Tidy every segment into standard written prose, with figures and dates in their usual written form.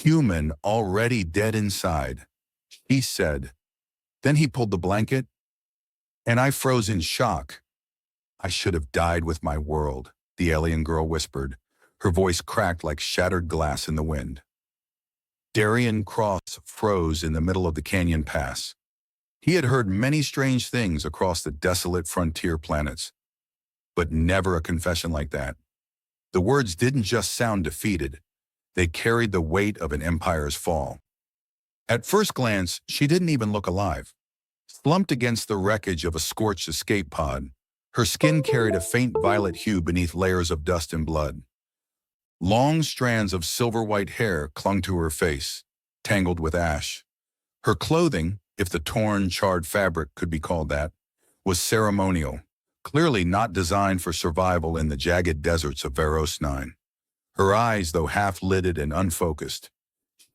Human already dead inside, he said. Then he pulled the blanket, and I froze in shock. I should have died with my world, the alien girl whispered, her voice cracked like shattered glass in the wind. Darian Cross froze in the middle of the canyon pass. He had heard many strange things across the desolate frontier planets, but never a confession like that. The words didn't just sound defeated, they carried the weight of an empire's fall. At first glance, she didn't even look alive. Slumped against the wreckage of a scorched escape pod, her skin carried a faint violet hue beneath layers of dust and blood. Long strands of silver-white hair clung to her face, tangled with ash. Her clothing, if the torn, charred fabric could be called that, was ceremonial, clearly not designed for survival in the jagged deserts of Varos 9. Her eyes, though half-lidded and unfocused,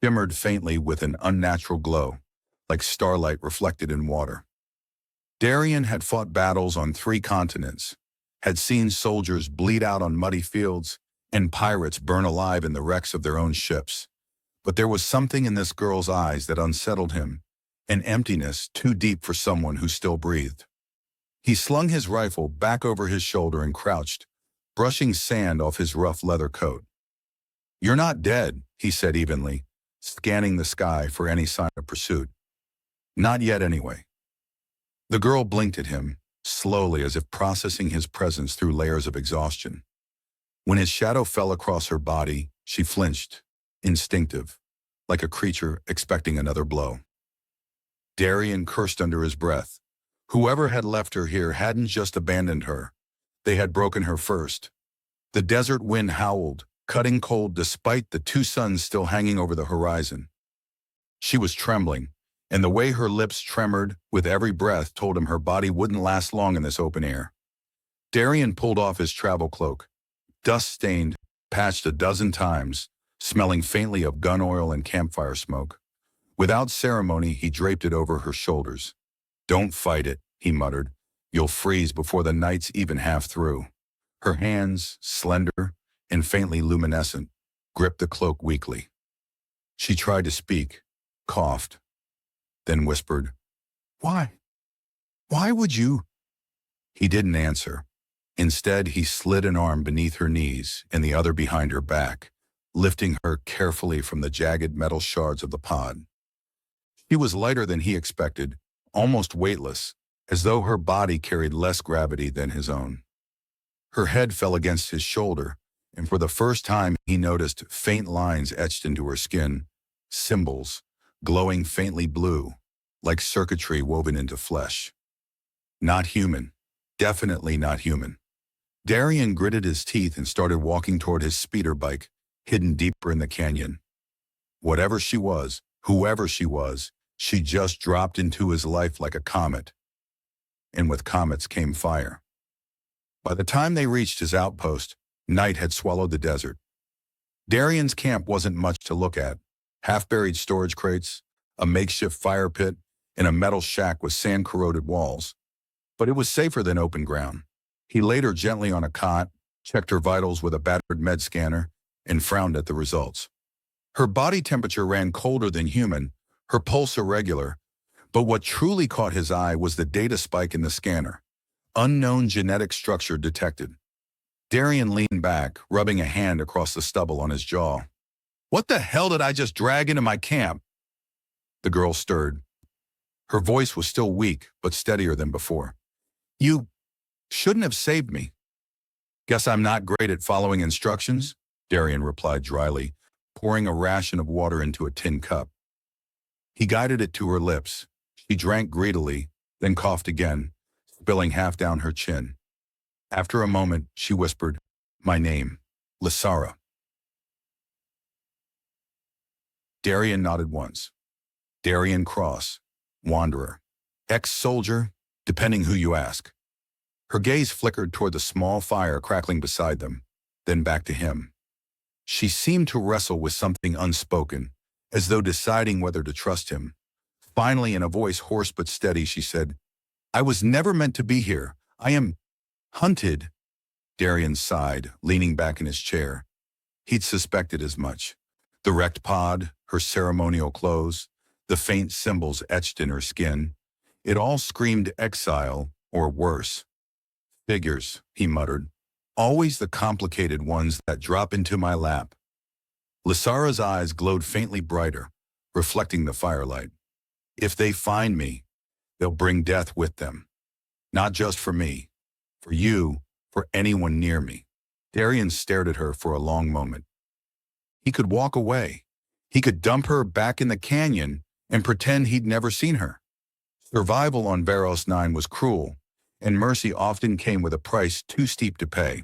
shimmered faintly with an unnatural glow, like starlight reflected in water. Darian had fought battles on 3 continents, had seen soldiers bleed out on muddy fields, and pirates burn alive in the wrecks of their own ships. But there was something in this girl's eyes that unsettled him, an emptiness too deep for someone who still breathed. He slung his rifle back over his shoulder and crouched, brushing sand off his rough leather coat. "You're not dead," he said evenly, scanning the sky for any sign of pursuit. "Not yet, anyway." The girl blinked at him, slowly as if processing his presence through layers of exhaustion. When his shadow fell across her body, she flinched, instinctive, like a creature expecting another blow. Darian cursed under his breath. Whoever had left her here hadn't just abandoned her. They had broken her first. The desert wind howled, cutting cold despite the 2 suns still hanging over the horizon. She was trembling, and the way her lips tremored with every breath told him her body wouldn't last long in this open air. Darian pulled off his travel cloak, dust-stained, patched a dozen times, smelling faintly of gun oil and campfire smoke. Without ceremony, he draped it over her shoulders. "Don't fight it," he muttered. "You'll freeze before the night's even half through." Her hands, slender and faintly luminescent, gripped the cloak weakly. She tried to speak, coughed, then whispered, "Why? Why would you?" He didn't answer. Instead, he slid an arm beneath her knees and the other behind her back, lifting her carefully from the jagged metal shards of the pod. She was lighter than he expected, almost weightless, as though her body carried less gravity than his own. Her head fell against his shoulder, and for the first time he noticed faint lines etched into her skin, symbols, glowing faintly blue, like circuitry woven into flesh. Not human. Definitely not human. Darian gritted his teeth and started walking toward his speeder bike, hidden deeper in the canyon. Whatever she was, whoever she was, she just dropped into his life like a comet. And with comets came fire. By the time they reached his outpost, night had swallowed the desert. Darian's camp wasn't much to look at. Half-buried storage crates, a makeshift fire pit, and a metal shack with sand-corroded walls. But it was safer than open ground. He laid her gently on a cot, checked her vitals with a battered med scanner, and frowned at the results. Her body temperature ran colder than human, her pulse irregular, but what truly caught his eye was the data spike in the scanner. Unknown genetic structure detected. Darian leaned back, rubbing a hand across the stubble on his jaw. "What the hell did I just drag into my camp?" The girl stirred. Her voice was still weak, but steadier than before. "You shouldn't have saved me." "Guess I'm not great at following instructions," Darian replied dryly, pouring a ration of water into a tin cup. He guided it to her lips. She drank greedily, then coughed again, spilling half down her chin. After a moment, she whispered, "My name, Lysara." Darian nodded once. Darian Cross, wanderer. Ex-soldier, depending who you ask. Her gaze flickered toward the small fire crackling beside them, then back to him. She seemed to wrestle with something unspoken, as though deciding whether to trust him. Finally, in a voice hoarse but steady, she said, "I was never meant to be here. I am hunted." Darian sighed, leaning back in his chair. He'd suspected as much. The wrecked pod, her ceremonial clothes, the faint symbols etched in her skin. It all screamed exile, or worse. Figures, he muttered. Always the complicated ones that drop into my lap. Lysara's eyes glowed faintly brighter, reflecting the firelight. If they find me, they'll bring death with them. Not just for me, for you, for anyone near me. Darian stared at her for a long moment. He could walk away. He could dump her back in the canyon and pretend he'd never seen her. Survival on Varos 9 was cruel, and mercy often came with a price too steep to pay.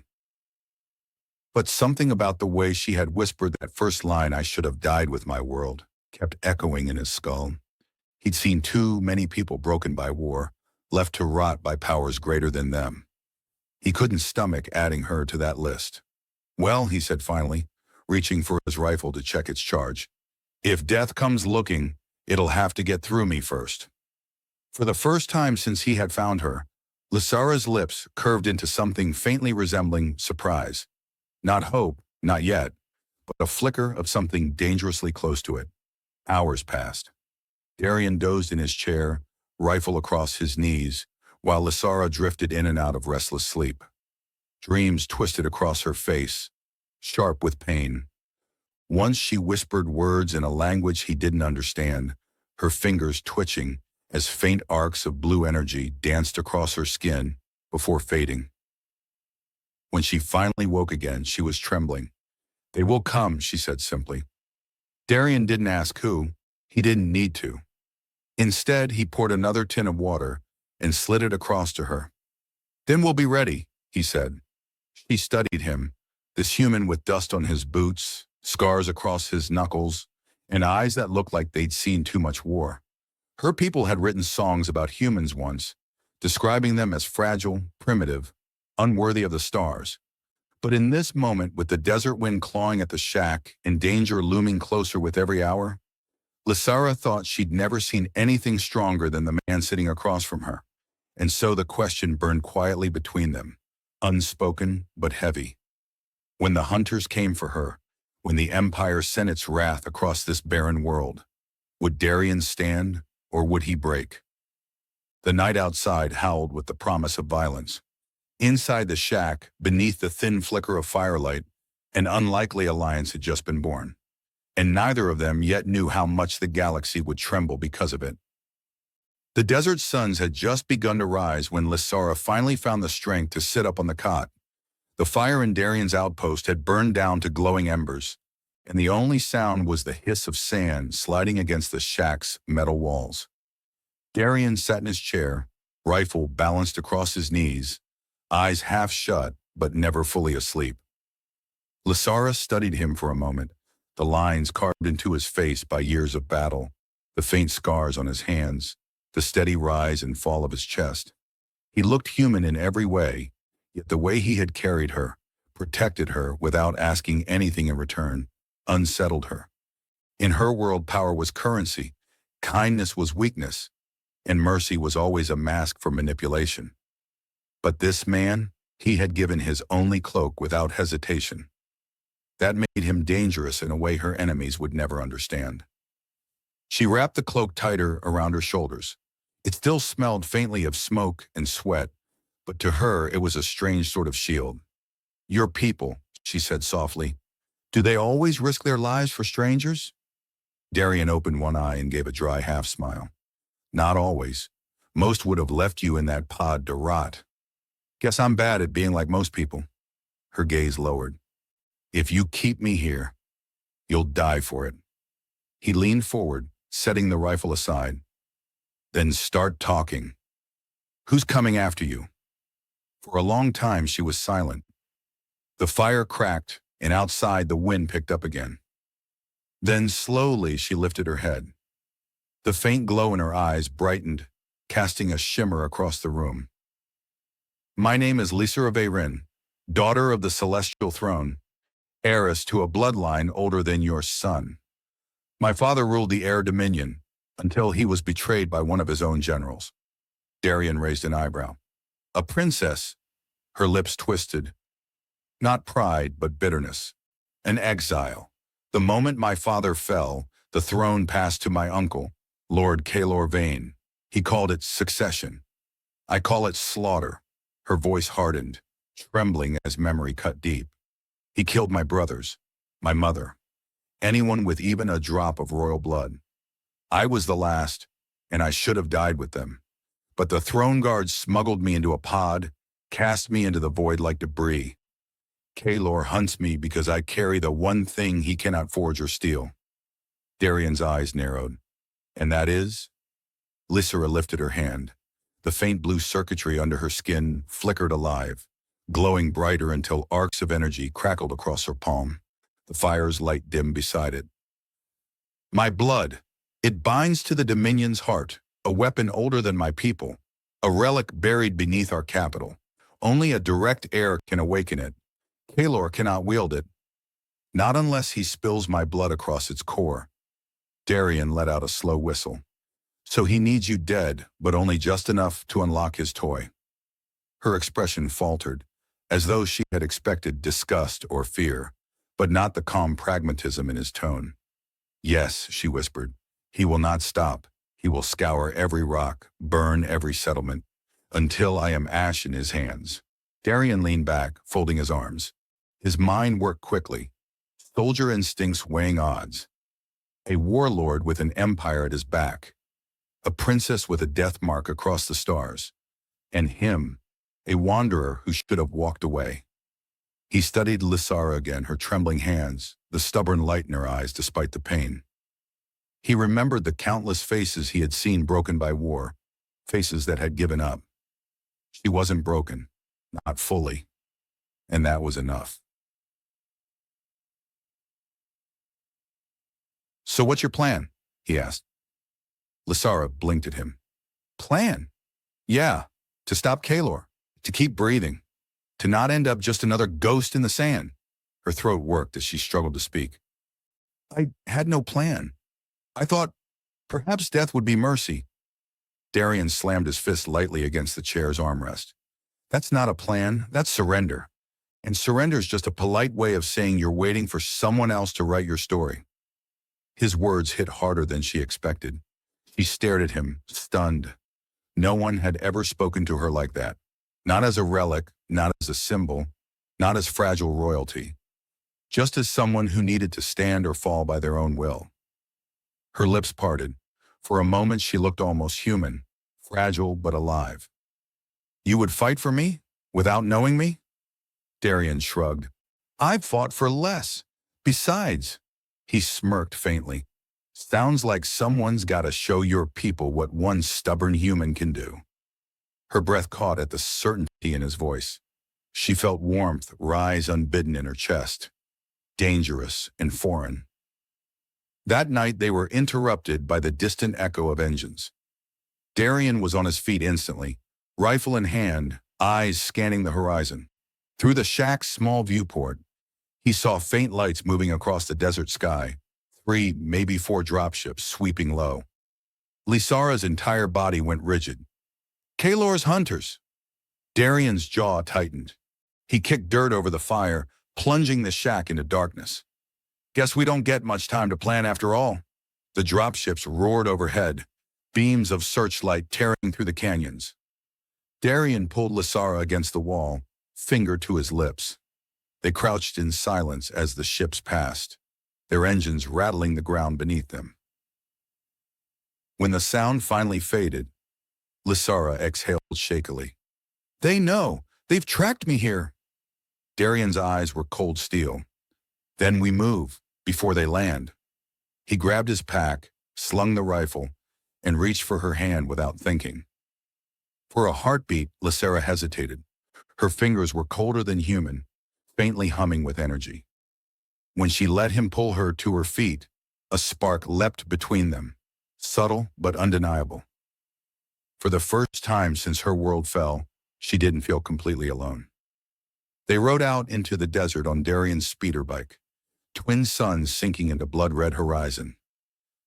But something about the way she had whispered that first line, "I should have died with my world," kept echoing in his skull. He'd seen too many people broken by war, left to rot by powers greater than them. He couldn't stomach adding her to that list. "Well," he said finally, reaching for his rifle to check its charge, "if death comes looking, it'll have to get through me first." For the first time since he had found her, Lysara's lips curved into something faintly resembling surprise. Not hope, not yet, but a flicker of something dangerously close to it. Hours passed. Darian dozed in his chair, rifle across his knees, while Lysara drifted in and out of restless sleep. Dreams twisted across her face, sharp with pain. Once she whispered words in a language he didn't understand, her fingers twitching as faint arcs of blue energy danced across her skin before fading. When she finally woke again, she was trembling. "They will come," she said simply. Darian didn't ask who. He didn't need to. Instead, he poured another tin of water and slid it across to her. "Then we'll be ready," he said. She studied him, this human with dust on his boots, scars across his knuckles, and eyes that looked like they'd seen too much war. Her people had written songs about humans once, describing them as fragile, primitive, unworthy of the stars. But in this moment, with the desert wind clawing at the shack and danger looming closer with every hour, Lysara thought she'd never seen anything stronger than the man sitting across from her. And so the question burned quietly between them, unspoken but heavy. When the hunters came for her, when the Empire sent its wrath across this barren world, would Darian stand or would he break? The night outside howled with the promise of violence. Inside the shack, beneath the thin flicker of firelight, an unlikely alliance had just been born, and neither of them yet knew how much the galaxy would tremble because of it. The desert suns had just begun to rise when Lysara finally found the strength to sit up on the cot. The fire in Darian's outpost had burned down to glowing embers, and the only sound was the hiss of sand sliding against the shack's metal walls. Darian sat in his chair, rifle balanced across his knees, eyes half shut but never fully asleep. Lysara studied him for a moment, the lines carved into his face by years of battle, the faint scars on his hands, the steady rise and fall of his chest. He looked human in every way, yet the way he had carried her, protected her without asking anything in return, unsettled her. In her world, power was currency, kindness was weakness, and mercy was always a mask for manipulation. But this man, he had given his only cloak without hesitation. That made him dangerous in a way her enemies would never understand. She wrapped the cloak tighter around her shoulders. It still smelled faintly of smoke and sweat, but to her it was a strange sort of shield. "Your people," she said softly, "do they always risk their lives for strangers?" Darian opened one eye and gave a dry half-smile. "Not always. Most would have left you in that pod to rot. Guess I'm bad at being like most people." Her gaze lowered. "If you keep me here, you'll die for it." He leaned forward, setting the rifle aside. "Then start talking. Who's coming after you?" For a long time she was silent. The fire cracked, and outside the wind picked up again. Then slowly she lifted her head. The faint glow in her eyes brightened, casting a shimmer across the room. "My name is Lysara Veyrin, daughter of the Celestial Throne, heiress to a bloodline older than your son. My father ruled the Air Dominion until he was betrayed by one of his own generals." Darian raised an eyebrow. "A princess?" Her lips twisted. "Not pride, but bitterness. An exile. The moment my father fell, the throne passed to my uncle, Lord Kalor Vane. He called it succession. I call it slaughter. Her voice hardened, trembling as memory cut deep. He killed my brothers, my mother, anyone with even a drop of royal blood. I was the last, and I should have died with them. But the throne guards smuggled me into a pod, cast me into the void like debris. Kalor hunts me because I carry the one thing he cannot forge or steal. Darian's eyes narrowed. And that is? Lysera lifted her hand. The faint blue circuitry under her skin flickered alive, glowing brighter until arcs of energy crackled across her palm. The fire's light dimmed beside it. My blood. It binds to the Dominion's heart, a weapon older than my people, a relic buried beneath our capital. Only a direct heir can awaken it. Kalor cannot wield it. Not unless he spills my blood across its core. Darian let out a slow whistle. So he needs you dead, but only just enough to unlock his toy. Her expression faltered, as though she had expected disgust or fear, but not the calm pragmatism in his tone. Yes, she whispered. He will not stop. He will scour every rock, burn every settlement, until I am ash in his hands. Darian leaned back, folding his arms. His mind worked quickly, soldier instincts weighing odds. A warlord with an empire at his back, a princess with a death mark across the stars, and him, a wanderer who should have walked away. He studied Lysera again, her trembling hands, the stubborn light in her eyes despite the pain. He remembered the countless faces he had seen broken by war, faces that had given up. She wasn't broken, not fully, and that was enough. So what's your plan? He asked. Lysera blinked at him. Plan? Yeah, to stop Kalor, to keep breathing, to not end up just another ghost in the sand. Her throat worked as she struggled to speak. I had no plan. I thought perhaps death would be mercy. Darian slammed his fist lightly against the chair's armrest. That's not a plan, that's surrender. And surrender's just a polite way of saying you're waiting for someone else to write your story. His words hit harder than she expected. She stared at him, stunned. No one had ever spoken to her like that. Not as a relic, not as a symbol, not as fragile royalty. Just as someone who needed to stand or fall by their own will. Her lips parted. For a moment she looked almost human, fragile but alive. You would fight for me? Without knowing me? Darian shrugged. I've fought for less. Besides, he smirked faintly. Sounds like someone's got to show your people what one stubborn human can do. Her breath caught at the certainty in his voice. She felt warmth rise unbidden in her chest. Dangerous and foreign. That night they were interrupted by the distant echo of engines. Darian was on his feet instantly, rifle in hand, eyes scanning the horizon. Through the shack's small viewport, he saw faint lights moving across the desert sky, 3, maybe 4 dropships sweeping low. Lysera's entire body went rigid. Kalor's hunters! Darian's jaw tightened. He kicked dirt over the fire, plunging the shack into darkness. Guess we don't get much time to plan after all. The dropships roared overhead, beams of searchlight tearing through the canyons. Darian pulled Lysera against the wall, finger to his lips. They crouched in silence as the ships passed, their engines rattling the ground beneath them. When the sound finally faded, Lysera exhaled shakily. They know. They've tracked me here. Darian's eyes were cold steel. Then we move, before they land. He grabbed his pack, slung the rifle, and reached for her hand without thinking. For a heartbeat, Lysera hesitated. Her fingers were colder than human, faintly humming with energy. When she let him pull her to her feet, a spark leapt between them, subtle but undeniable. For the first time since her world fell, she didn't feel completely alone. They rode out into the desert on Darian's speeder bike, twin suns sinking into blood-red horizon.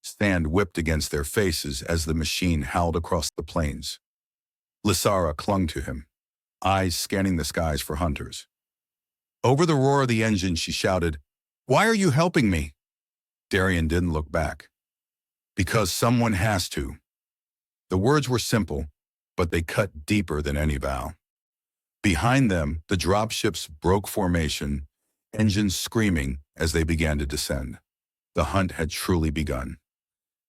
Sand whipped against their faces as the machine howled across the plains. Lysera clung to him, eyes scanning the skies for hunters. Over the roar of the engine, she shouted, "Why are you helping me? Darian didn't look back. Because someone has to. The words were simple, but they cut deeper than any vow. Behind them, the dropships broke formation, engines screaming as they began to descend. The hunt had truly begun.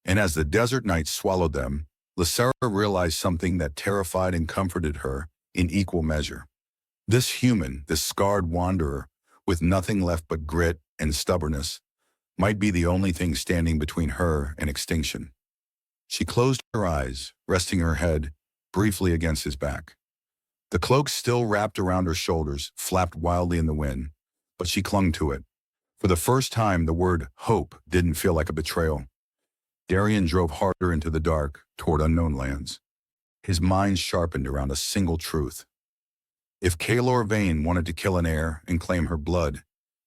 And as the desert night swallowed them, Lysera realized something that terrified and comforted her in equal measure. This human, this scarred wanderer, with nothing left but grit and stubbornness, might be the only thing standing between her and extinction. She closed her eyes, resting her head briefly against his back. The cloak still wrapped around her shoulders, flapped wildly in the wind, but she clung to it. For the first time, the word hope didn't feel like a betrayal. Darian drove harder into the dark, toward unknown lands. His mind sharpened around a single truth. If Kaelor Vane wanted to kill an heir and claim her blood,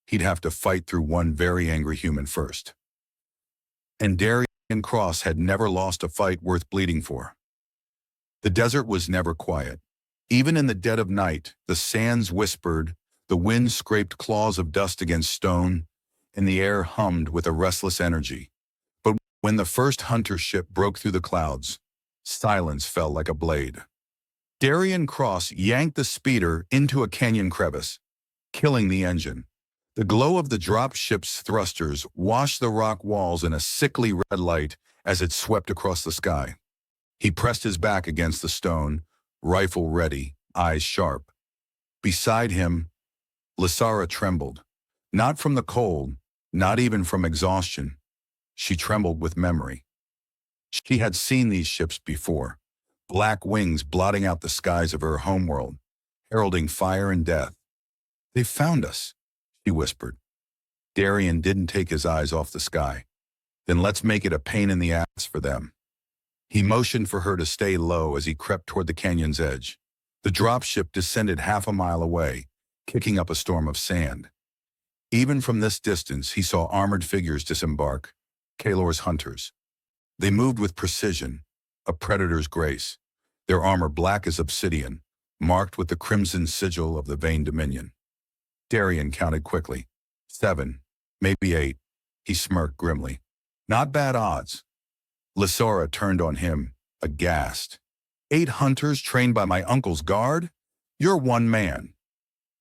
he'd have to fight through one very angry human first. And Darian Cross had never lost a fight worth bleeding for. The desert was never quiet. Even in the dead of night, the sands whispered, the wind scraped claws of dust against stone, and the air hummed with a restless energy. But when the first hunter ship broke through the clouds, silence fell like a blade. Darian Cross yanked the speeder into a canyon crevice, killing the engine. The glow of the drop ship's thrusters washed the rock walls in a sickly red light as it swept across the sky. He pressed his back against the stone, rifle ready, eyes sharp. Beside him, Lysera trembled. Not from the cold, not even from exhaustion. She trembled with memory. She had seen these ships before, black wings blotting out the skies of her homeworld, heralding fire and death. "They found us," she whispered. Darian didn't take his eyes off the sky. "Then let's make it a pain in the ass for them." He motioned for her to stay low as he crept toward the canyon's edge. The dropship descended half a mile away, kicking up a storm of sand. Even from this distance, he saw armored figures disembark, Kaelor's hunters. They moved with precision, a predator's grace, their armor black as obsidian, marked with the crimson sigil of the Vane Dominion. Darian counted quickly. 7, maybe 8. He smirked grimly. Not bad odds. Lysera turned on him, aghast. 8 hunters trained by my uncle's guard? You're one man.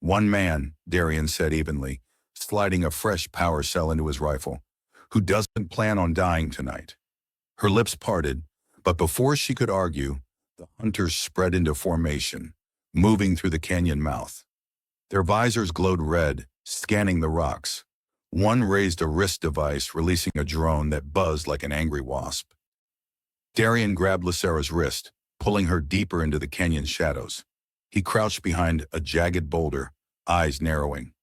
One man, Darian said evenly, sliding a fresh power cell into his rifle, who doesn't plan on dying tonight. Her lips parted, but before she could argue, the hunters spread into formation, moving through the canyon mouth. Their visors glowed red, scanning the rocks. One raised a wrist device, releasing a drone that buzzed like an angry wasp. Darian grabbed Lysera's wrist, pulling her deeper into the canyon's shadows. He crouched behind a jagged boulder, eyes narrowing.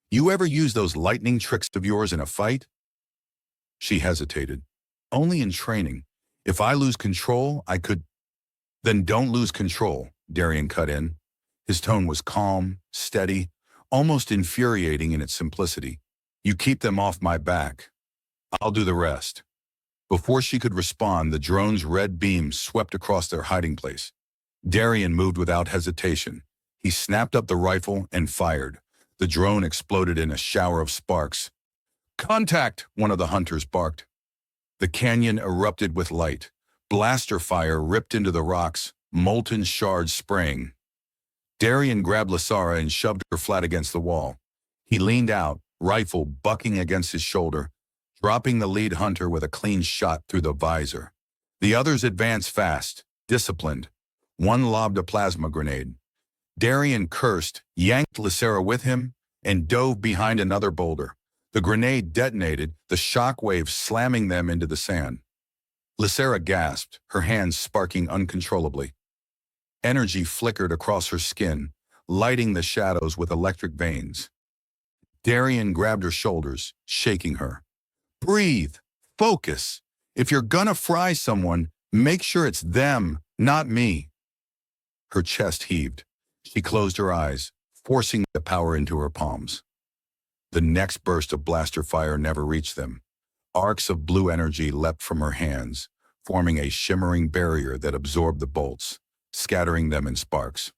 "You ever use those lightning tricks of yours in a fight?" She hesitated. "Only in training. If I lose control, I could—" "Then don't lose control," Darian cut in. His tone was calm, steady, almost infuriating in its simplicity. "You keep them off my back. I'll do the rest." Before she could respond, the drone's red beams swept across their hiding place. Darian moved without hesitation. He snapped up the rifle and fired. The drone exploded in a shower of sparks. "Contact!" one of the hunters barked. The canyon erupted with light. Blaster fire ripped into the rocks, molten shards spraying. Darian grabbed Lysera and shoved her flat against the wall. He leaned out, rifle bucking against his shoulder, dropping the lead hunter with a clean shot through the visor. The others advanced fast, disciplined. One lobbed a plasma grenade. Darian cursed, yanked Lysera with him, and dove behind another boulder. The grenade detonated, the shock wave slamming them into the sand. Lysera gasped, her hands sparking uncontrollably. Energy flickered across her skin, lighting the shadows with electric veins. Darian grabbed her shoulders, shaking her. "Breathe. Focus. If you're gonna fry someone, make sure it's them, not me." Her chest heaved. She closed her eyes, forcing the power into her palms. The next burst of blaster fire never reached them. Arcs of blue energy leapt from her hands, forming a shimmering barrier that absorbed the bolts, scattering them in sparks.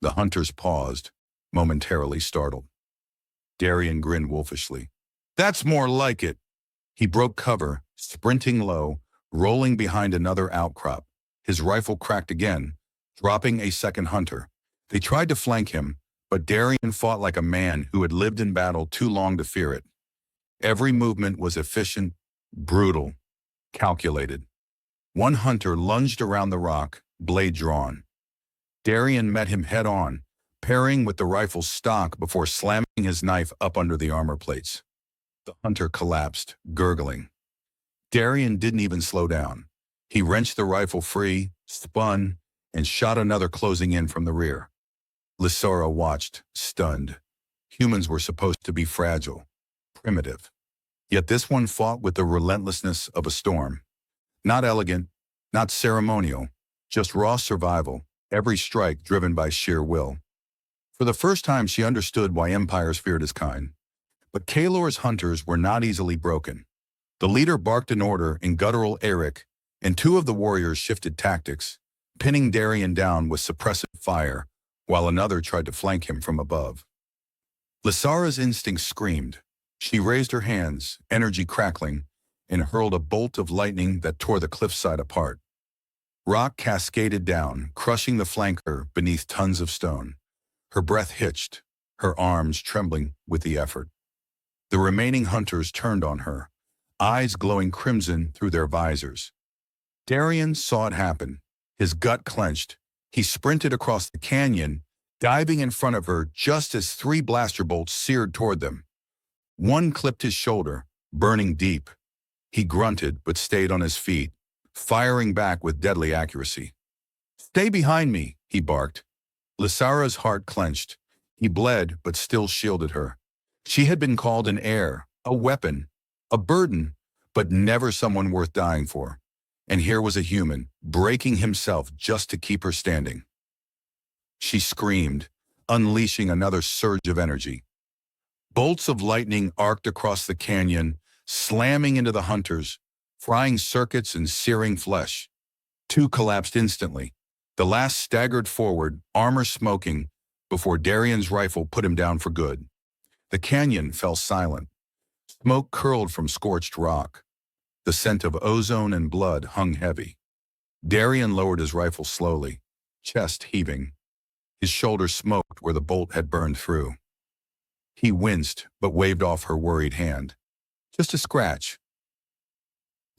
The hunters paused, momentarily startled. Darian grinned wolfishly. "That's more like it." He broke cover, sprinting low, rolling behind another outcrop. His rifle cracked again, dropping a second hunter. They tried to flank him, but Darien fought like a man who had lived in battle too long to fear it. Every movement was efficient, brutal, calculated. One hunter lunged around the rock, blade drawn. Darien met him head-on, parrying with the rifle's stock before slamming his knife up under the armor plates. The hunter collapsed, gurgling. Darien didn't even slow down. He wrenched the rifle free, spun, and shot another closing in from the rear. Lysara watched, stunned. Humans were supposed to be fragile, primitive. Yet this one fought with the relentlessness of a storm. Not elegant, not ceremonial, just raw survival, every strike driven by sheer will. For the first time, she understood why empires feared his kind. But Kaelor's hunters were not easily broken. The leader barked an order in guttural Eric, and two of the warriors shifted tactics, pinning Darien down with suppressive fire, while another tried to flank him from above. Lysara's instinct screamed. She raised her hands, energy crackling, and hurled a bolt of lightning that tore the cliffside apart. Rock cascaded down, crushing the flanker beneath tons of stone. Her breath hitched, her arms trembling with the effort. The remaining hunters turned on her, eyes glowing crimson through their visors. Darien saw it happen. His gut clenched. He sprinted across the canyon, diving in front of her just as three blaster bolts seared toward them. One clipped his shoulder, burning deep. He grunted but stayed on his feet, firing back with deadly accuracy. "Stay behind me," he barked. Lysara's heart clenched. He bled but still shielded her. She had been called an heir, a weapon, a burden, but never someone worth dying for. And here was a human, breaking himself just to keep her standing. She screamed, unleashing another surge of energy. Bolts of lightning arced across the canyon, slamming into the hunters, frying circuits and searing flesh. Two collapsed instantly. The last staggered forward, armor smoking, before Darien's rifle put him down for good. The canyon fell silent. Smoke curled from scorched rock. The scent of ozone and blood hung heavy. Darien lowered his rifle slowly, chest heaving. His shoulder smoked where the bolt had burned through. He winced, but waved off her worried hand. "Just a scratch."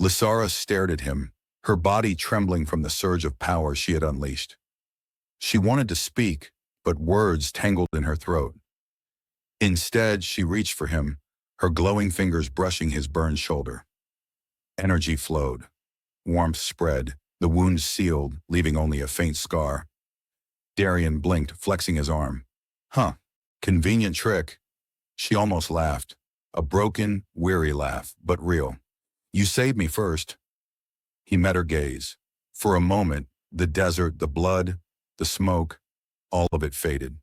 Lysara stared at him, her body trembling from the surge of power she had unleashed. She wanted to speak, but words tangled in her throat. Instead, she reached for him, her glowing fingers brushing his burned shoulder. Energy flowed. Warmth spread, the wound sealed, leaving only a faint scar. Darien blinked, flexing his arm. "Huh, convenient trick." She almost laughed. A broken, weary laugh, but real. "You saved me first." He met her gaze. For a moment, the desert, the blood, the smoke, all of it faded.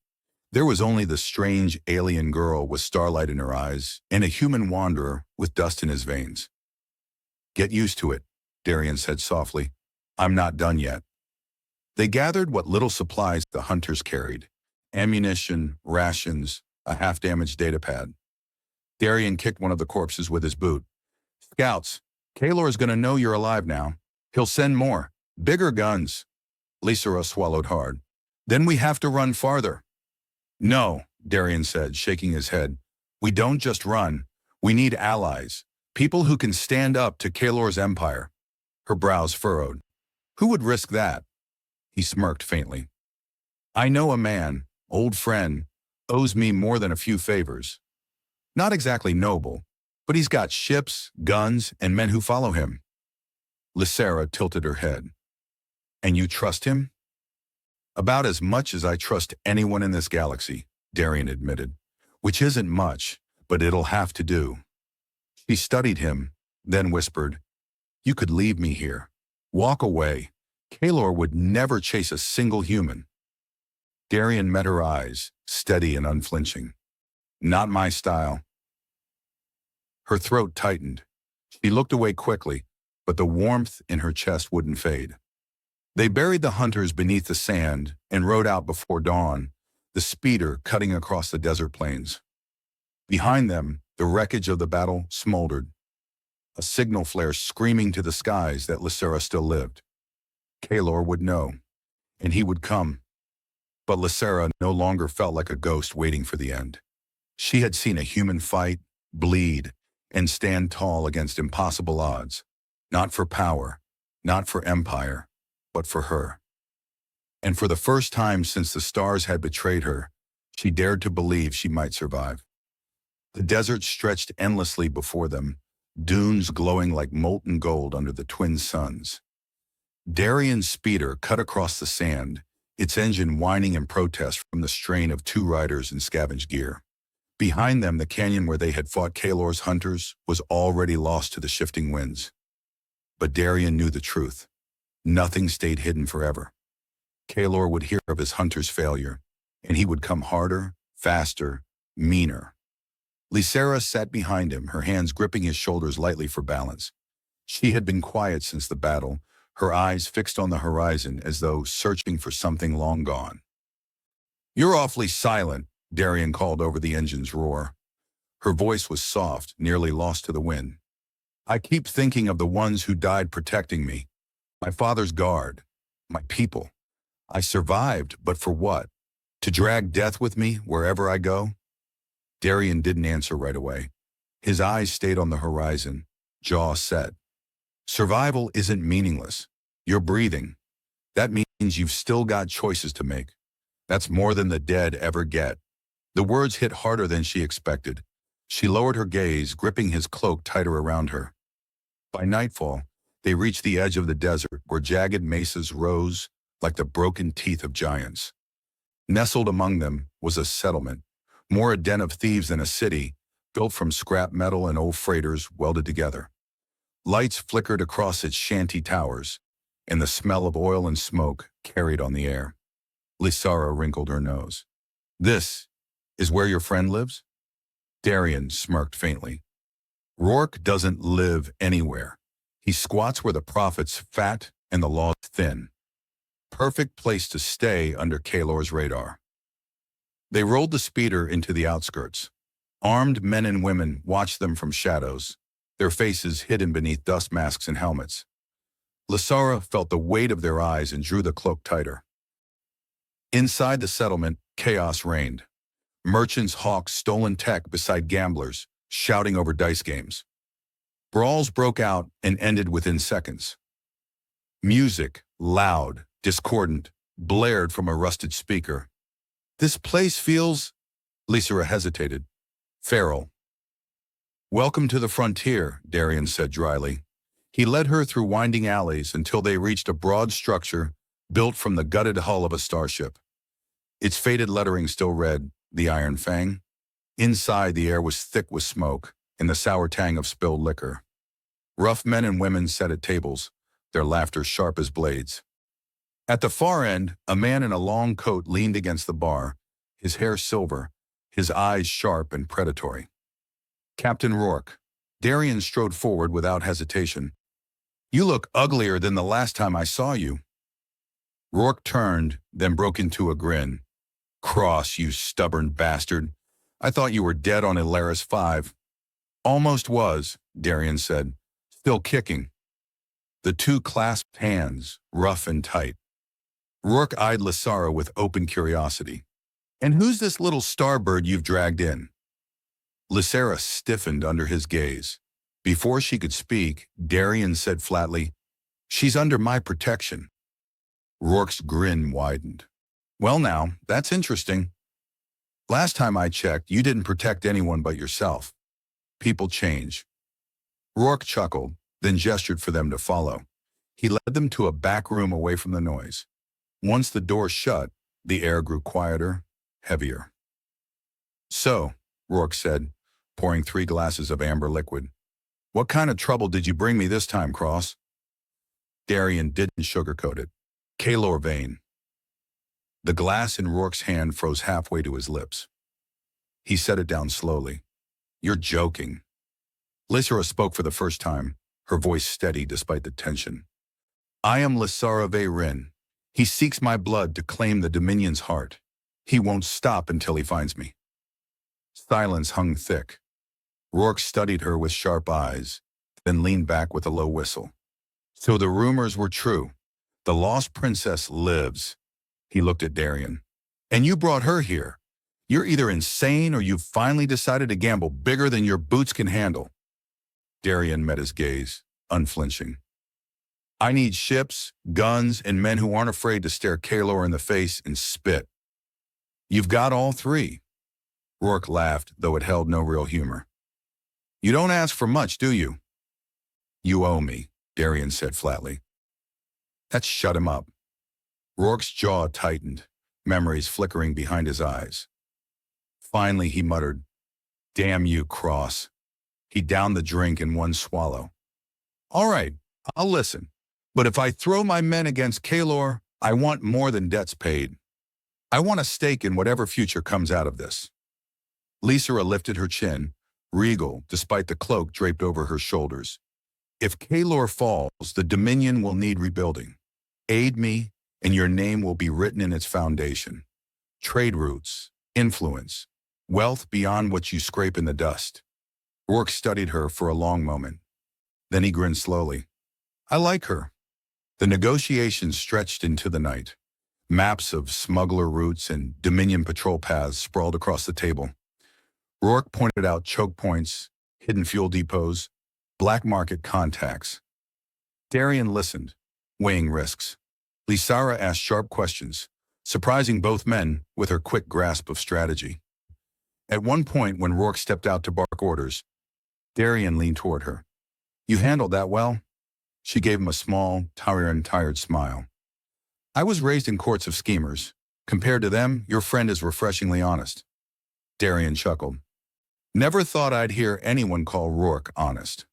There was only the strange alien girl with starlight in her eyes and a human wanderer with dust in his veins. "Get used to it," Darien said softly. "I'm not done yet." They gathered what little supplies the hunters carried: ammunition, rations, a half-damaged datapad. Darien kicked one of the corpses with his boot. "Scouts, Kaelor's gonna know you're alive now. He'll send more, bigger guns." Lysara swallowed hard. "Then we have to run farther." "No," Darien said, shaking his head. "We don't just run. We need allies, people who can stand up to Kaelor's empire." Her brows furrowed. "Who would risk that?" He smirked faintly. "I know a man, old friend, owes me more than a few favors. Not exactly noble, but he's got ships, guns, and men who follow him." Lysara tilted her head. "And you trust him?" "About as much as I trust anyone in this galaxy," Darien admitted. "Which isn't much, but it'll have to do." She studied him, then whispered, "You could leave me here. Walk away. Kaelor would never chase a single human." Darien met her eyes, steady and unflinching. "Not my style." Her throat tightened. She looked away quickly, but the warmth in her chest wouldn't fade. They buried the hunters beneath the sand and rode out before dawn, the speeder cutting across the desert plains. Behind them, the wreckage of the battle smoldered. a signal flare screaming to the skies that Lysera still lived. Kalor would know, and he would come. But Lysera no longer felt like a ghost waiting for the end. She had seen a human fight, bleed, and stand tall against impossible odds, not for power, not for empire, but for her. And for the first time since the stars had betrayed her, she dared to believe she might survive. The desert stretched endlessly before them, dunes glowing like molten gold under the twin suns. Darian's speeder cut across the sand, its engine whining in protest from the strain of two riders in scavenged gear. Behind them, the canyon where they had fought Kalor's hunters was already lost to the shifting winds. But Darian knew the truth. Nothing stayed hidden forever. Kalor would hear of his hunter's failure, and he would come harder, faster, meaner. Lysera sat behind him, her hands gripping his shoulders lightly for balance. She had been quiet since the battle, her eyes fixed on the horizon as though searching for something long gone. "You're awfully silent," Darian called over the engine's roar. Her voice was soft, nearly lost to the wind. "I keep thinking of the ones who died protecting me. My father's guard, my people. I survived, but for what? To drag death with me wherever I go?" Darian didn't answer right away. His eyes stayed on the horizon, jaw set. "Survival isn't meaningless. You're breathing. That means you've still got choices to make. That's more than the dead ever get." The words hit harder than she expected. She lowered her gaze, gripping his cloak tighter around her. By nightfall, they reached the edge of the desert where jagged mesas rose like the broken teeth of giants. Nestled among them was a settlement, more a den of thieves than a city, built from scrap metal and old freighters welded together. Lights flickered across its shanty towers, and the smell of oil and smoke carried on the air. Lysera wrinkled her nose. "This is where your friend lives?" Darian smirked faintly. "Rourke doesn't live anywhere. He squats where the prophet's fat and the law's thin. Perfect place to stay under Kalor's radar." They rolled the speeder into the outskirts. Armed men and women watched them from shadows, their faces hidden beneath dust masks and helmets. Lysera felt the weight of their eyes and drew the cloak tighter. Inside the settlement, chaos reigned. Merchants hawked stolen tech beside gamblers, shouting over dice games. Brawls broke out and ended within seconds. Music, loud, discordant, blared from a rusted speaker. "This place feels," Lysera hesitated, "feral." "Welcome to the frontier," Darian said dryly. He led her through winding alleys until they reached a broad structure built from the gutted hull of a starship. Its faded lettering still read, "The Iron Fang." Inside, the air was thick with smoke and the sour tang of spilled liquor. Rough men and women sat at tables, their laughter sharp as blades. At the far end, a man in a long coat leaned against the bar, his hair silver, his eyes sharp and predatory. "Captain Rourke." Darian strode forward without hesitation. "You look uglier than the last time I saw you." Rourke turned, then broke into a grin. "Cross, you stubborn bastard. I thought you were dead on Ilaris 5. "Almost was," Darian said, "still kicking." The two clasped hands, rough and tight. Rourke eyed Lysera with open curiosity. "And who's this little starbird you've dragged in?" Lysera stiffened under his gaze. Before she could speak, Darian said flatly, "She's under my protection." Rourke's grin widened. "Well now, that's interesting. Last time I checked, you didn't protect anyone but yourself. People change." Rourke chuckled, then gestured for them to follow. He led them to a back room away from the noise. Once the door shut, the air grew quieter, heavier. "So," Rourke said, pouring 3 glasses of amber liquid, "what kind of trouble did you bring me this time, Cross?" Darian didn't sugarcoat it. "Kalor vein." The glass in Rourke's hand froze halfway to his lips. He set it down slowly. "You're joking." Lysera spoke for the first time, her voice steady despite the tension. "I am Lysera Veyrin. He seeks my blood to claim the Dominion's heart. He won't stop until he finds me." Silence hung thick. Rourke studied her with sharp eyes, then leaned back with a low whistle. So the rumors were true. The lost princess lives. He looked at Darian. And you brought her here. You're either insane or you've finally decided to gamble bigger than your boots can handle. Darian met his gaze, unflinching. I need ships, guns, and men who aren't afraid to stare Kaelor in the face and spit. You've got all three. Rourke laughed, though it held no real humor. You don't ask for much, do you? You owe me, Darian said flatly. That shut him up. Rourke's jaw tightened, memories flickering behind his eyes. Finally, he muttered, Damn you, Cross. He downed the drink in one swallow. All right, I'll listen. But if I throw my men against Kaelor, I want more than debts paid. I want a stake in whatever future comes out of this. Lysera lifted her chin, regal despite the cloak draped over her shoulders. If Kaelor falls, the Dominion will need rebuilding. Aid me, and your name will be written in its foundation. Trade routes, influence, wealth beyond what you scrape in the dust. Rourke studied her for a long moment. Then he grinned slowly. I like her. The negotiations stretched into the night. Maps of smuggler routes and Dominion patrol paths sprawled across the table. Rourke pointed out choke points, hidden fuel depots, black market contacts. Darian listened, weighing risks. Lysera asked sharp questions, surprising both men with her quick grasp of strategy. At one point, when Rourke stepped out to bark orders, Darian leaned toward her. You handled that well? She gave him a small, tired smile. I was raised in courts of schemers. Compared to them, your friend is refreshingly honest. Darian chuckled. Never thought I'd hear anyone call Rourke honest.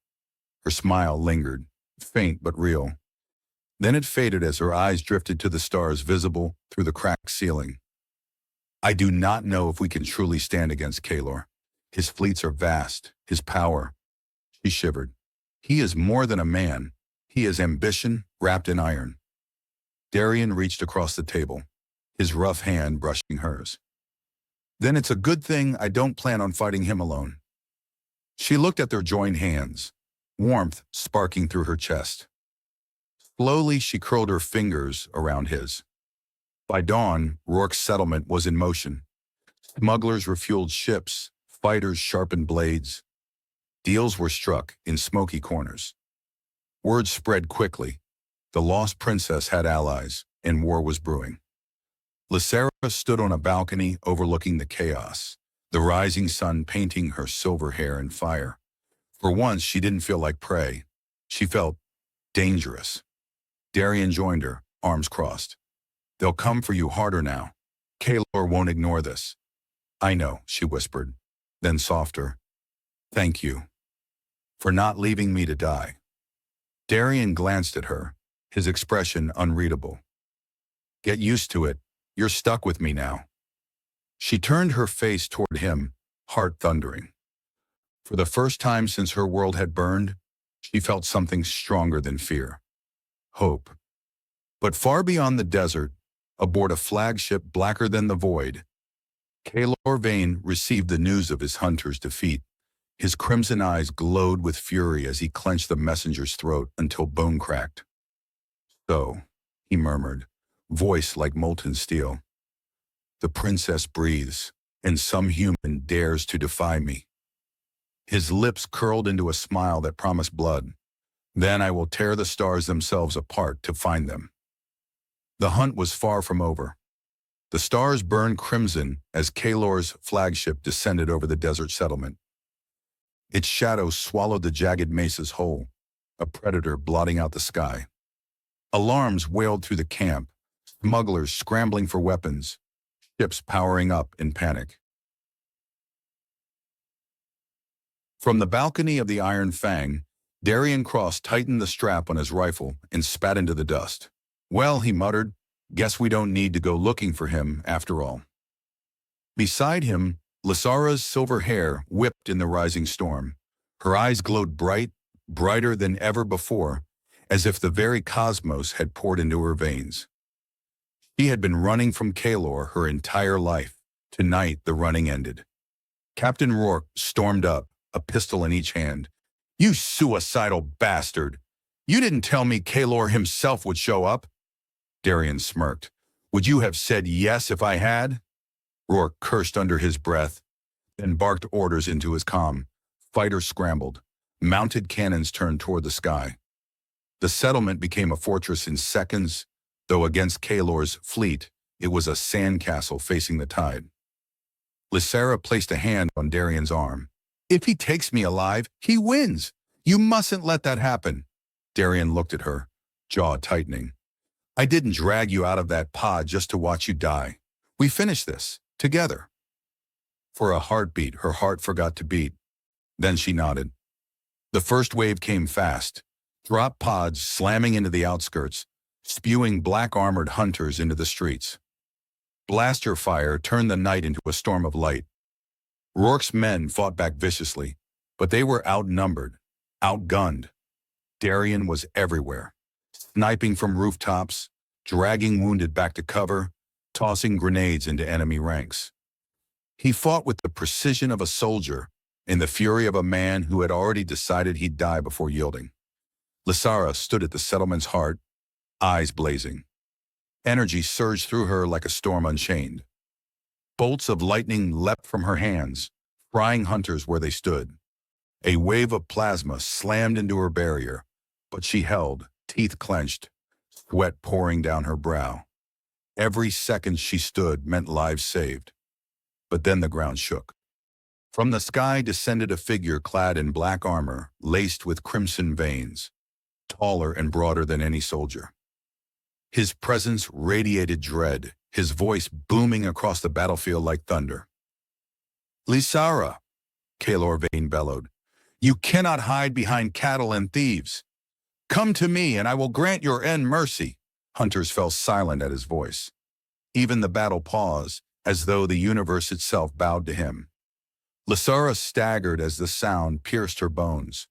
Her smile lingered, faint but real. Then it faded as her eyes drifted to the stars visible through the cracked ceiling. I do not know if we can truly stand against Kaelor. His fleets are vast, his power. She shivered. He is more than a man. He is ambition wrapped in iron. Darian reached across the table, his rough hand brushing hers. Then it's a good thing I don't plan on fighting him alone. She looked at their joined hands, warmth sparking through her chest. Slowly, she curled her fingers around his. By dawn, Rourke's settlement was in motion. Smugglers refueled ships, fighters sharpened blades. Deals were struck in smoky corners. Word spread quickly. The lost princess had allies, and war was brewing. Lysera stood on a balcony overlooking the chaos, the rising sun painting her silver hair in fire. For once, she didn't feel like prey. She felt dangerous. Darian joined her, arms crossed. They'll come for you harder now. Kaelor won't ignore this. I know, she whispered, then softer. Thank you for not leaving me to die. Darian glanced at her, his expression unreadable. Get used to it. You're stuck with me now. She turned her face toward him, heart thundering. For the first time since her world had burned, she felt something stronger than fear. Hope. But far beyond the desert, aboard a flagship blacker than the void, Kaelor Vane received the news of his hunter's defeat. His crimson eyes glowed with fury as he clenched the messenger's throat until bone cracked. So, he murmured, voice like molten steel. The princess breathes, and some human dares to defy me. His lips curled into a smile that promised blood. Then I will tear the stars themselves apart to find them. The hunt was far from over. The stars burned crimson as Kaelor's flagship descended over the desert settlement. Its shadow swallowed the jagged mesas whole, a predator blotting out the sky. Alarms wailed through the camp, smugglers scrambling for weapons, ships powering up in panic. From the balcony of the Iron Fang, Darian Cross tightened the strap on his rifle and spat into the dust. Well, he muttered, guess we don't need to go looking for him after all. Beside him, Lysera's silver hair whipped in the rising storm. Her eyes glowed bright, brighter than ever before, as if the very cosmos had poured into her veins. She had been running from Kaelor her entire life. Tonight, the running ended. Captain Rourke stormed up, a pistol in each hand. You suicidal bastard! You didn't tell me Kalor himself would show up? Darien smirked. Would you have said yes if I had? Rourke cursed under his breath, then barked orders into his comm. Fighters scrambled. Mounted cannons turned toward the sky. The settlement became a fortress in seconds, though against Kalor's fleet, it was a sandcastle facing the tide. Lysara placed a hand on Darien's arm. If he takes me alive, he wins. You mustn't let that happen. Darien looked at her, jaw tightening. I didn't drag you out of that pod just to watch you die. We finished this, together. For a heartbeat, her heart forgot to beat. Then she nodded. The first wave came fast, drop pods slamming into the outskirts, spewing black-armored hunters into the streets. Blaster fire turned the night into a storm of light. Rourke's men fought back viciously, but they were outnumbered, outgunned. Darien was everywhere, sniping from rooftops, dragging wounded back to cover, tossing grenades into enemy ranks. He fought with the precision of a soldier and the fury of a man who had already decided he'd die before yielding. Lysara stood at the settlement's heart, eyes blazing. Energy surged through her like a storm unchained. Bolts of lightning leapt from her hands, frying hunters where they stood. A wave of plasma slammed into her barrier, but she held, teeth clenched, sweat pouring down her brow. Every second she stood meant lives saved. But then the ground shook. From the sky descended a figure clad in black armor, laced with crimson veins, taller and broader than any soldier. His presence radiated dread, his voice booming across the battlefield like thunder. Lysara, Kalor Vane bellowed, you cannot hide behind cattle and thieves. Come to me and I will grant your end mercy. Hunters fell silent at his voice. Even the battle paused, as though the universe itself bowed to him. Lysara staggered as the sound pierced her bones.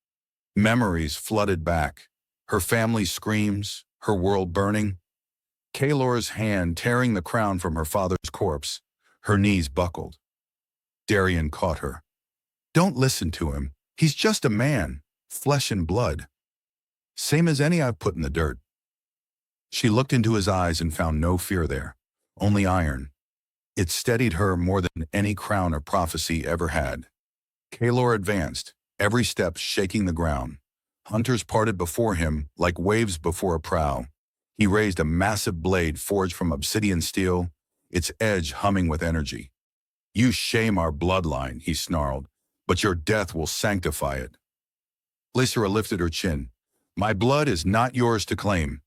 Memories flooded back, her family's screams, her world burning. Kalor's hand tearing the crown from her father's corpse, her knees buckled. Darien caught her. Don't listen to him. He's just a man, flesh and blood. Same as any I've put in the dirt. She looked into his eyes and found no fear there, only iron. It steadied her more than any crown or prophecy ever had. Kalor advanced, every step shaking the ground. Hunters parted before him like waves before a prow. He raised a massive blade forged from obsidian steel, its edge humming with energy. You shame our bloodline, he snarled, but your death will sanctify it. Lysara lifted her chin. My blood is not yours to claim.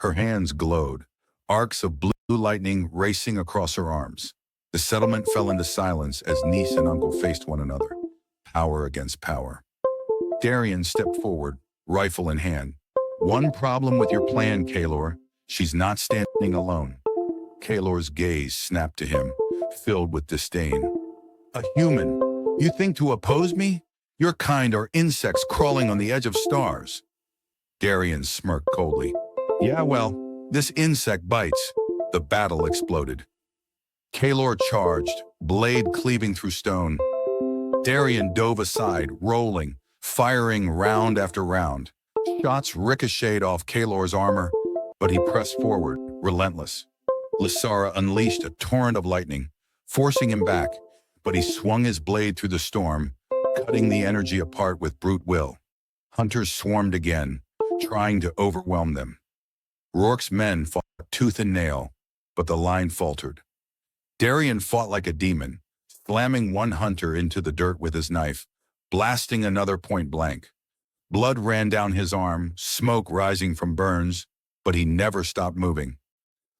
Her hands glowed, arcs of blue lightning racing across her arms. The settlement fell into silence as niece and uncle faced one another, power against power. Darien stepped forward, rifle in hand. One problem with your plan, Kalor. She's not standing alone. Kalor's gaze snapped to him, filled with disdain. A human? You think to oppose me? Your kind are insects crawling on the edge of stars. Darien smirked coldly. Yeah, well, this insect bites. The battle exploded. Kalor charged, blade cleaving through stone. Darien dove aside, rolling, firing round after round. Shots ricocheted off Kalor's armor, but he pressed forward, relentless. Lysara unleashed a torrent of lightning, forcing him back, but he swung his blade through the storm, cutting the energy apart with brute will. Hunters swarmed again, trying to overwhelm them. Rourke's men fought tooth and nail, but the line faltered. Darien fought like a demon, slamming one hunter into the dirt with his knife, blasting another point blank. Blood ran down his arm, smoke rising from burns, but he never stopped moving.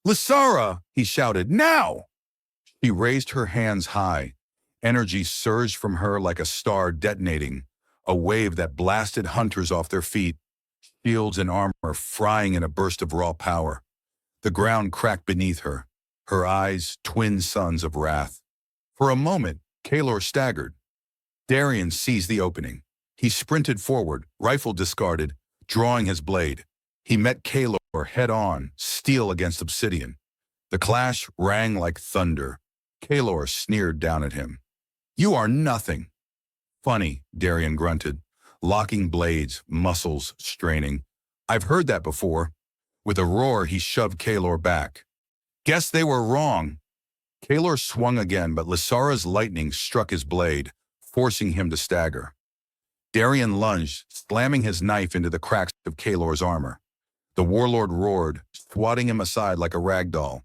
Lysara, he shouted, now! She raised her hands high. Energy surged from her like a star detonating, a wave that blasted hunters off their feet, shields and armor frying in a burst of raw power. The ground cracked beneath her, her eyes twin suns of wrath. For a moment, Kalor staggered. Darien seized the opening. He sprinted forward, rifle discarded, drawing his blade. He met Kalor head-on, steel against obsidian. The clash rang like thunder. Kalor sneered down at him. You are nothing. Funny, Darien grunted. locking blades, muscles straining. I've heard that before. With a roar, he shoved Kalor back. Guess they were wrong. Kalor swung again, but Lysara's lightning struck his blade, forcing him to stagger. Darien lunged, slamming his knife into the cracks of Kalor's armor. The warlord roared, swatting him aside like a rag doll.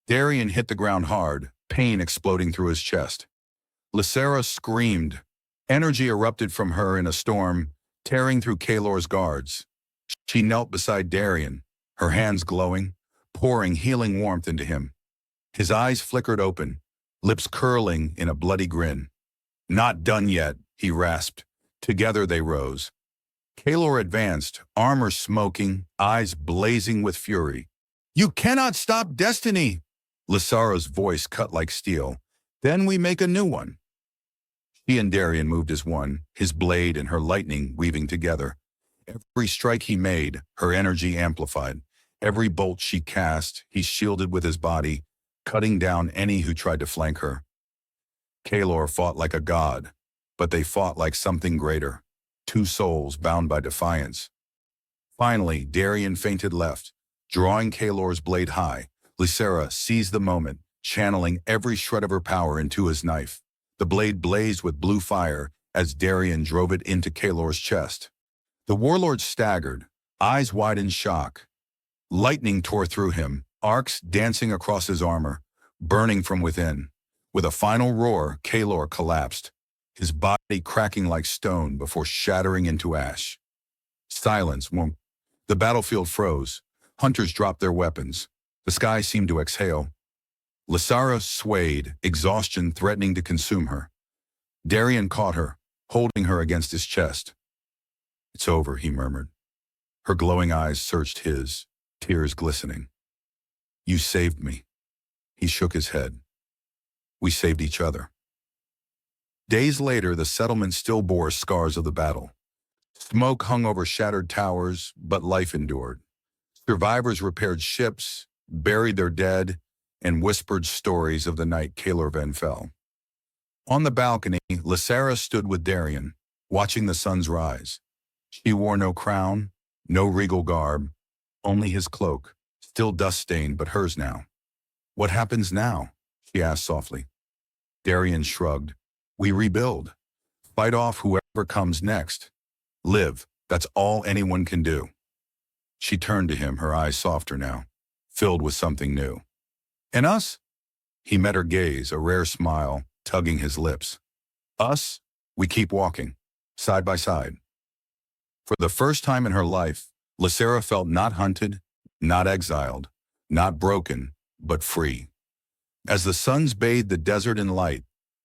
Darien hit the ground hard, pain exploding through his chest. Lysara screamed. Energy erupted from her in a storm, tearing through Kalor's guards. She knelt beside Darien, her hands glowing, pouring healing warmth into him. His eyes flickered open, lips curling in a bloody grin. Not done yet, he rasped. Together they rose. Kalor advanced, armor smoking, eyes blazing with fury. You cannot stop destiny! Lysara's voice cut like steel. Then we make a new one. She and Darien moved as one, his blade and her lightning weaving together. Every strike he made, her energy amplified. Every bolt she cast, he shielded with his body, cutting down any who tried to flank her. Kalor fought like a god, but they fought like something greater. Two souls bound by defiance. Finally, Darien fainted left, drawing Kalor's blade high. Lysara seized the moment, channeling every shred of her power into his knife. The blade blazed with blue fire as Darien drove it into Kalor's chest. The warlord staggered, eyes wide in shock. Lightning tore through him, arcs dancing across his armor, burning from within. With a final roar, Kalor collapsed, his body cracking like stone before shattering into ash. Silence. The battlefield froze. Hunters dropped their weapons. The sky seemed to exhale. Lysara swayed, exhaustion threatening to consume her. Darien caught her, holding her against his chest. It's over, he murmured. Her glowing eyes searched his, tears glistening. You saved me. He shook his head. We saved each other. Days later, the settlement still bore scars of the battle. Smoke hung over shattered towers, but life endured. Survivors repaired ships, buried their dead, and whispered stories of the night Kalorven fell. On the balcony, Lysara stood with Darien, watching the sun's rise. She wore no crown, no regal garb, only his cloak, still dust-stained but hers now. What happens now? She asked softly. Darien shrugged. We rebuild. Fight off whoever comes next. Live, that's all anyone can do. She turned to him, her eyes softer now, filled with something new. And us? He met her gaze, a rare smile, tugging his lips. Us? We keep walking, side by side. For the first time in her life, Lysara felt not hunted, not exiled, not broken, but free. As the suns bathed the desert in light,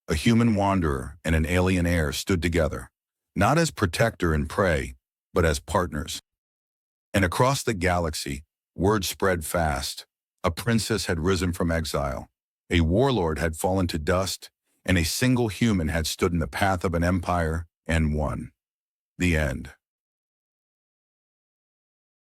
a human wanderer and an alien heir stood together, not as protector and prey, but as partners. And across the galaxy, word spread fast. A princess had risen from exile, a warlord had fallen to dust, and a single human had stood in the path of an empire and won. The end.